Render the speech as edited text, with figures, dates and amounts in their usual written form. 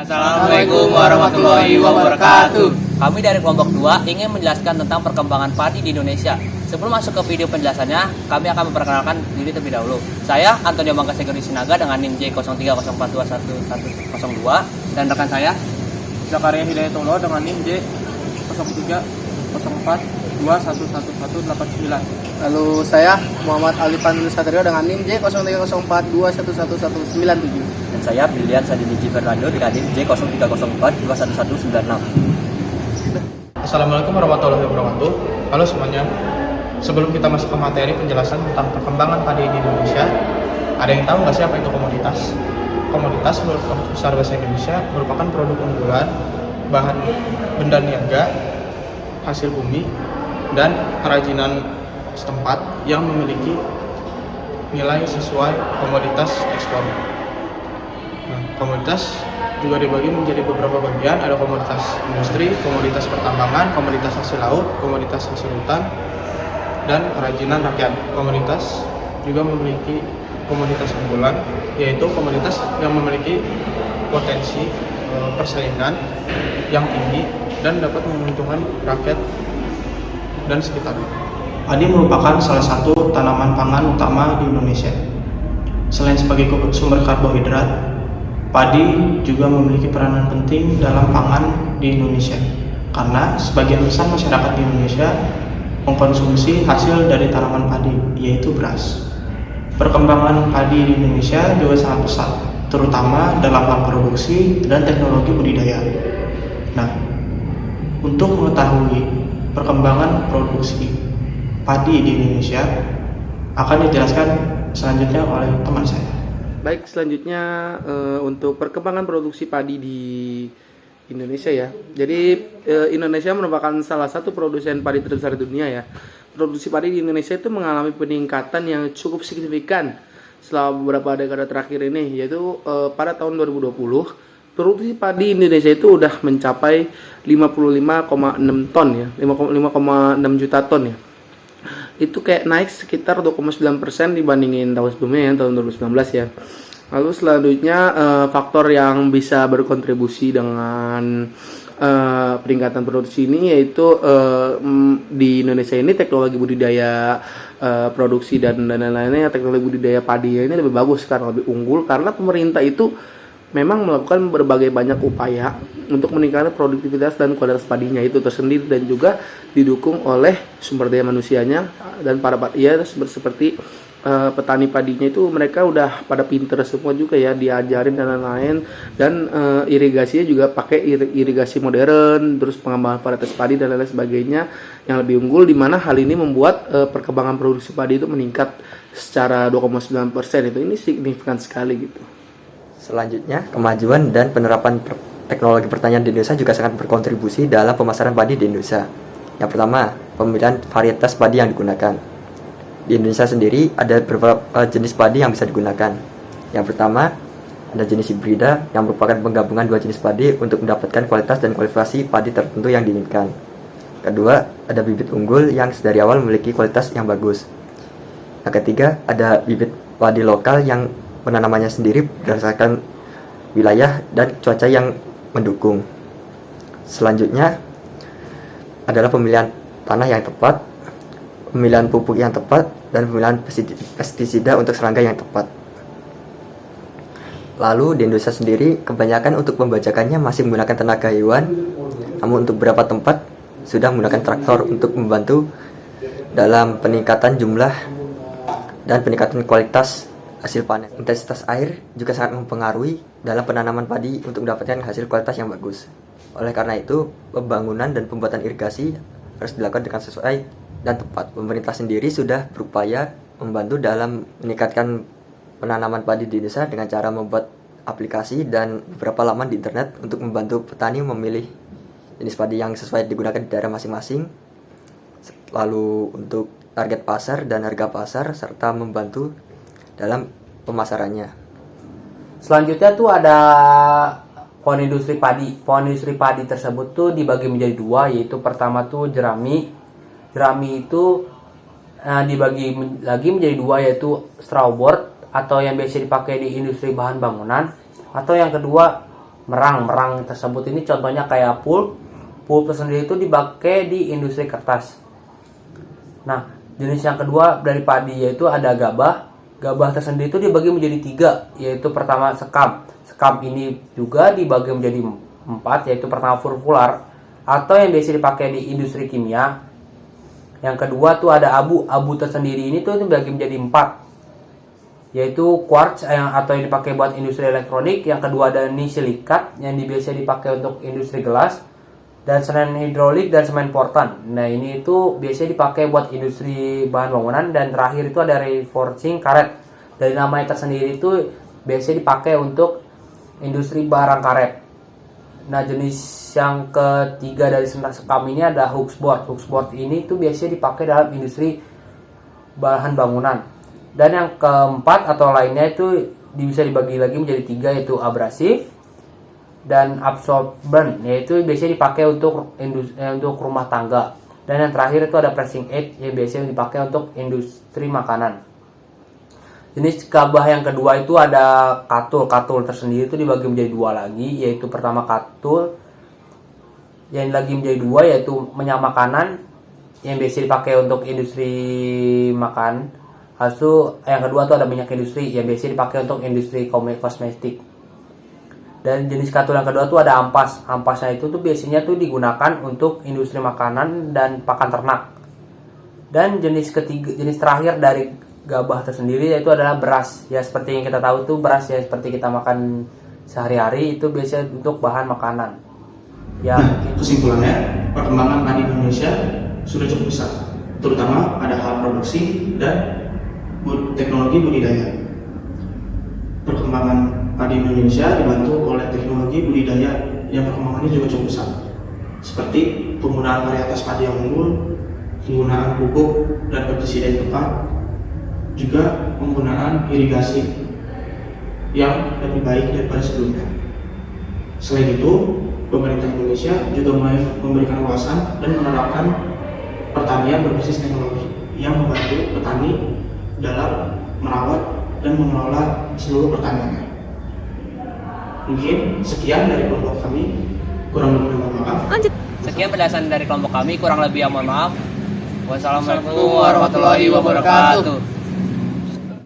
Assalamualaikum warahmatullahi wabarakatuh. Kami dari kelompok 2 ingin menjelaskan tentang perkembangan padi di Indonesia. Sebelum masuk ke video penjelasannya, kami akan memperkenalkan diri terlebih dahulu. Saya Antonio Mangkasegeri Sinaga dengan NIM J0304211102 dan rekan saya Zakaria Hidayatullah dengan NIM J0304211189. Lalu saya Muhammad Ali Pandul Satrio dengan NIM J0304211197. dan saya Brilian Sadiniji Fernando dengan NIM J0304211196. Assalamualaikum warahmatullahi wabarakatuh. Halo semuanya. Sebelum kita masuk ke materi penjelasan tentang perkembangan padi di Indonesia, ada yang tahu nggak sih apa itu komoditas? Komoditas menurut Kamus Besar Bahasa Indonesia merupakan produk unggulan, bahan benda niaga, hasil bumi, dan kerajinan setempat yang memiliki nilai sesuai komoditas ekspor. Nah, komoditas juga dibagi menjadi beberapa bagian, ada komoditas industri, komoditas pertambangan, komoditas hasil laut, komoditas hasil hutan, dan kerajinan rakyat. Komoditas juga memiliki komoditas unggulan, yaitu komoditas yang memiliki potensi persaingan yang tinggi dan dapat menguntungkan rakyat dan sekitarnya. Padi merupakan salah satu tanaman pangan utama di Indonesia. Selain sebagai sumber karbohidrat, padi juga memiliki peranan penting dalam pangan di Indonesia karena sebagian besar masyarakat di Indonesia mengkonsumsi hasil dari tanaman padi, yaitu beras. Perkembangan padi di Indonesia juga sangat pesat, terutama dalam hal produksi dan teknologi budidaya. Nah, untuk mengetahui perkembangan produksi padi di Indonesia akan dijelaskan selanjutnya oleh teman saya. Baik, selanjutnya untuk perkembangan produksi padi di Indonesia ya. Jadi Indonesia merupakan salah satu produsen padi terbesar di dunia ya. Produksi padi di Indonesia itu mengalami peningkatan yang cukup signifikan selama beberapa dekade terakhir ini, yaitu pada tahun 2020 produksi padi Indonesia itu udah mencapai 55,6 ton ya, 5,6 juta ton ya. Itu kayak naik sekitar 2,9% dibandingin tahun sebelumnya ya, tahun 2019 ya. Lalu selanjutnya faktor yang bisa berkontribusi dengan peningkatan produksi ini yaitu di Indonesia ini teknologi budidaya produksi dan lain-lainnya, teknologi budidaya padi ini lebih bagus karena lebih unggul karena pemerintah itu memang melakukan berbagai banyak upaya untuk meningkatkan produktivitas dan kualitas padinya itu tersendiri dan juga didukung oleh sumber daya manusianya dan para seperti petani padinya itu mereka udah pada pinter semua juga ya, diajarin dan lain-lain, dan irigasinya juga pakai irigasi modern, terus pengembangan varietas padi dan lain-lain sebagainya yang lebih unggul, di mana hal ini membuat perkembangan produksi padi itu meningkat secara 2,9%. Itu ini signifikan sekali gitu. Selanjutnya, kemajuan dan penerapan teknologi pertanian di Indonesia juga sangat berkontribusi dalam pemasaran padi di Indonesia. Yang pertama, pemilihan varietas padi yang digunakan. Di Indonesia sendiri ada beberapa jenis padi yang bisa digunakan. Yang pertama, ada jenis hibrida yang merupakan penggabungan dua jenis padi untuk mendapatkan kualitas dan kualifikasi padi tertentu yang diinginkan. Kedua, ada bibit unggul yang dari awal memiliki kualitas yang bagus. Yang ketiga, ada bibit padi lokal yang penanamannya sendiri berdasarkan wilayah dan cuaca yang mendukung. Selanjutnya adalah pemilihan tanah yang tepat, pemilihan pupuk yang tepat, dan pemilihan pestisida untuk serangga yang tepat. Lalu di Indonesia sendiri, kebanyakan untuk pembajakannya masih menggunakan tenaga hewan, namun untuk beberapa tempat sudah menggunakan traktor untuk membantu dalam peningkatan jumlah dan peningkatan kualitas hasil panen. Intensitas air juga sangat mempengaruhi dalam penanaman padi untuk mendapatkan hasil kualitas yang bagus. Oleh karena itu, pembangunan dan pembuatan irigasi harus dilakukan dengan sesuai dan tepat. Pemerintah sendiri sudah berupaya membantu dalam meningkatkan penanaman padi di Indonesia dengan cara membuat aplikasi dan beberapa laman di internet untuk membantu petani memilih jenis padi yang sesuai digunakan di daerah masing-masing. Lalu untuk target pasar dan harga pasar serta membantu dalam pemasarannya. Selanjutnya tuh ada pohon industri padi. Pohon industri padi tersebut tuh dibagi menjadi dua, yaitu pertama tuh jerami. Jerami itu dibagi lagi menjadi dua, yaitu strawboard atau yang biasa dipakai di industri bahan bangunan, atau yang kedua merang tersebut ini contohnya kayak pulp tersendiri itu dipakai di industri kertas. Nah, jenis yang kedua dari padi yaitu ada gabah tersendiri itu dibagi menjadi 3, yaitu pertama sekam ini juga dibagi menjadi 4, yaitu pertama furfular atau yang biasa dipakai di industri kimia. Yang kedua tuh ada abu tersendiri ini tuh dibagi menjadi 4, yaitu quartz atau yang dipakai buat industri elektronik. Yang kedua ada nisilikat yang biasa dipakai untuk industri gelas, dan semen hidrolik dan semen portland. Nah, ini itu biasanya dipakai buat industri bahan bangunan. Dan terakhir itu ada reinforcing karet. Dari namanya tersendiri itu biasanya dipakai untuk industri barang karet. Nah, jenis yang ketiga dari sekam ini ada hooksboard. Hooksboard ini tuh biasanya dipakai dalam industri bahan bangunan. Dan yang keempat atau lainnya itu bisa dibagi lagi menjadi 3, yaitu abrasif dan absorbent, yaitu biasanya dipakai untuk rumah tangga. Dan yang terakhir itu ada pressing aid yang biasanya dipakai untuk industri makanan. Jenis gabah yang kedua itu ada katul tersendiri itu dibagi menjadi 2 lagi, yaitu pertama katul yang lagi menjadi 2, yaitu minyak makanan yang biasa dipakai untuk industri makan. Yang kedua itu ada minyak industri yang biasa dipakai untuk industri kosmetik. Dan jenis katul yang kedua tuh ada ampas. Ampasnya itu tuh biasanya tuh digunakan untuk industri makanan dan pakan ternak. Dan jenis terakhir dari gabah tersendiri yaitu adalah beras. Ya, seperti yang kita tahu tuh beras ya, seperti kita makan sehari-hari itu biasanya untuk bahan makanan. Ya, kesimpulannya, perkembangan padi Indonesia sudah cukup besar, terutama pada hal produksi dan teknologi budidaya. Perkembangan padi Indonesia dibantu oleh teknologi budidaya yang perkembangannya juga cukup besar, seperti penggunaan varietas padi yang unggul, penggunaan pupuk dan pestisida yang tepat, juga penggunaan irigasi yang lebih baik daripada sebelumnya. Selain itu, pemerintah Indonesia juga mulai memberikan wawasan dan menerapkan pertanian berbasis teknologi yang membantu petani dalam merawat dan mengelola seluruh pertaniannya. Mungkin sekian dari kelompok kami, kurang lebih mohon maaf. Sekian penjelasan dari kelompok kami, kurang lebih mohon maaf. Wassalamualaikum warahmatullahi wabarakatuh.